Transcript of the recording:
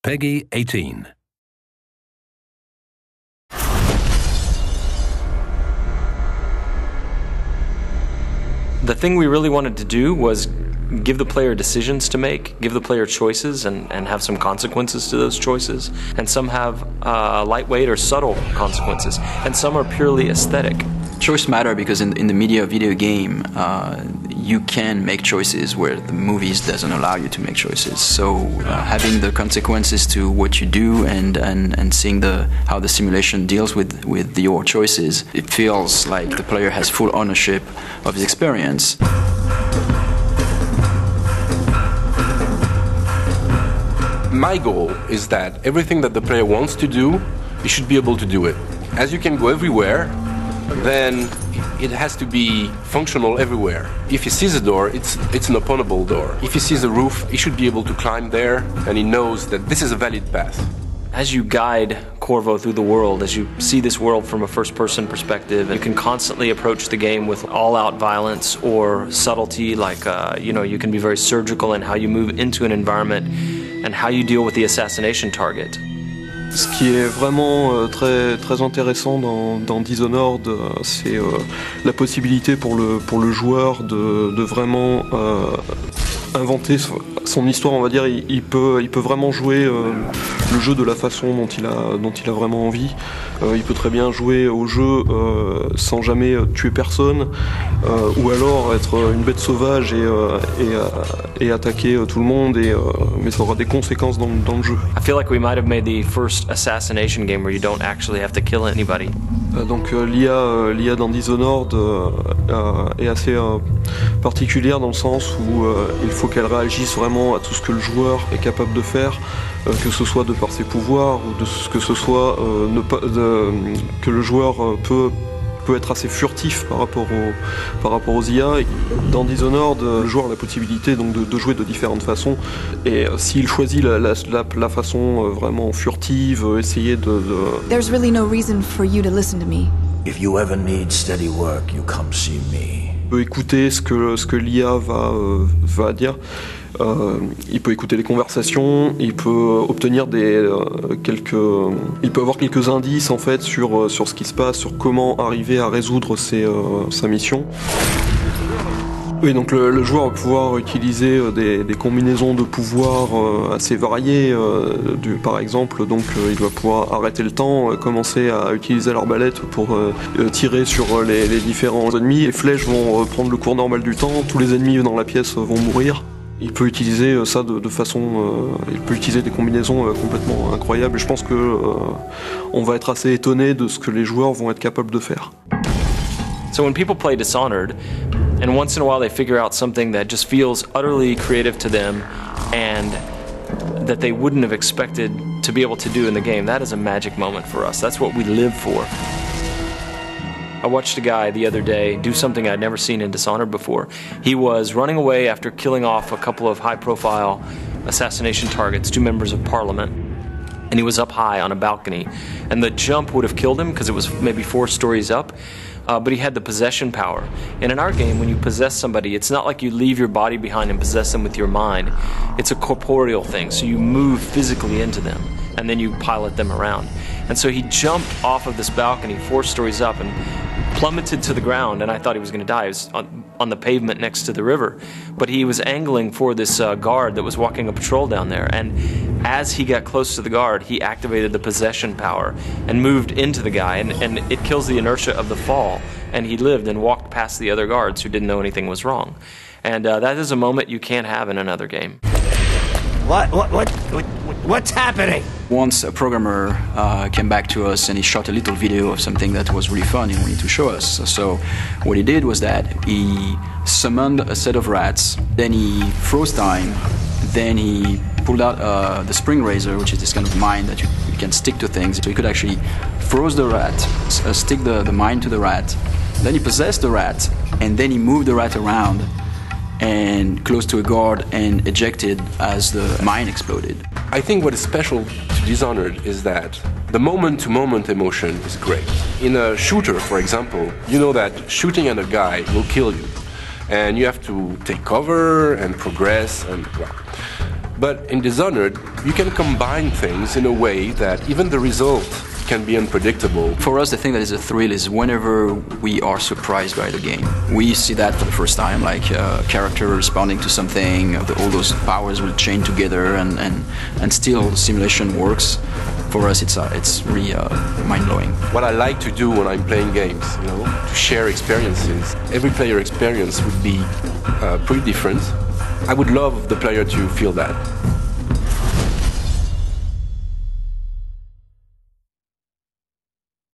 Peggy 18. The thing we really wanted to do was give the player decisions to make, give the player choices and have some consequences to those choices. And some have lightweight or subtle consequences, and some are purely aesthetic. Choice matter because in the media video game, you can make choices where the movies doesn't allow you to make choices. So having the consequences to what you do and seeing how the simulation deals with your choices, it feels like the player has full ownership of his experience. My goal is that everything that the player wants to do, he should be able to do it. As you can go everywhere, then it has to be functional everywhere. If he sees a door, it's an openable door. If he sees a roof, he should be able to climb there, and he knows that this is a valid path. As you guide Corvo through the world, as you see this world from a first-person perspective, you can constantly approach the game with all-out violence or subtlety, like you can be very surgical in how you move into an environment and how you deal with the assassination target. Ce qui est vraiment très intéressant dans Dishonored, c'est la possibilité pour le joueur de vraiment inventer son histoire, on va dire. Il peut vraiment jouer le jeu de la façon dont il a vraiment envie. Il peut très bien jouer au jeu sans jamais tuer personne, ou alors être une bête sauvage et attaquer tout le monde, mais ça aura des conséquences dans le jeu. I feel like we might have made the first assassination game where you don't actually have to kill anybody. Donc l'IA dans Dishonored est assez particulière dans le sens où il faut qu'elle réagisse vraiment à tout ce que le joueur est capable de faire, que ce soit de par ses pouvoirs ou de ce que ce soit que le joueur peut être assez furtif par rapport aux IA. Dans Dishonored, le joueur a la possibilité donc de jouer de différentes façons, et s'il choisit la façon vraiment furtive, essayer de... There's really no reason for you to listen to me. If you ever need steady work, you come see me. Il peut écouter ce que l'IA va dire. Il peut écouter les conversations, il peut obtenir il peut avoir quelques indices en fait sur ce qui se passe, sur comment arriver à résoudre sa mission. Oui, donc le joueur va pouvoir utiliser des combinaisons de pouvoirs assez variées. Par exemple, donc il va pouvoir arrêter le temps, commencer à utiliser l'arbalète pour tirer sur les différents ennemis. Les flèches vont prendre le cours normal du temps, tous les ennemis dans la pièce vont mourir. Il peut utiliser ça de façon... il peut utiliser des combinaisons complètement incroyables, et je pense que on va être assez étonné de ce que les joueurs vont être capables de faire. So when people play Dishonored, and once in a while they figure out something that just feels utterly creative to them and that they wouldn't have expected to be able to do in the game, that is a magic moment for us. That's what we live for. I watched a guy the other day do something I'd never seen in Dishonored before. He was running away after killing off a couple of high-profile assassination targets, 2 members of parliament, and he was up high on a balcony. And the jump would have killed him because it was maybe 4 stories up, but he had the possession power. And in our game, when you possess somebody, it's not like you leave your body behind and possess them with your mind. It's a corporeal thing, so you move physically into them, and then you pilot them around. And so he jumped off of this balcony 4 stories up and plummeted to the ground, and I thought he was going to die. He was on the pavement next to the river, but he was angling for this guard that was walking a patrol down there, and as he got close to the guard, he activated the possession power and moved into the guy, and it kills the inertia of the fall, and he lived and walked past the other guards who didn't know anything was wrong. And that is a moment you can't have in another game. What's happening? Once a programmer came back to us and he shot a little video of something that was really fun and wanted to show us. So what he did was that he summoned a set of rats, then he froze time, then he pulled out the spring razor, which is this kind of mine that you can stick to things. So he could actually froze the rat, stick the mine to the rat, then he possessed the rat, and then he moved the rat around and close to a guard and ejected as the mine exploded. I think what is special to Dishonored is that the moment-to-moment emotion is great. In a shooter, for example, you know that shooting at a guy will kill you, and you have to take cover and progress, and well. But in Dishonored, you can combine things in a way that even the result can be unpredictable. For us, the thing that is a thrill is whenever we are surprised by the game. We see that for the first time, like a character responding to something, all those powers will chain together, and still the simulation works. For us, it's really mind-blowing. What I like to do when I'm playing games, to share experiences. Every player experience would be pretty different. I would love the player to feel that.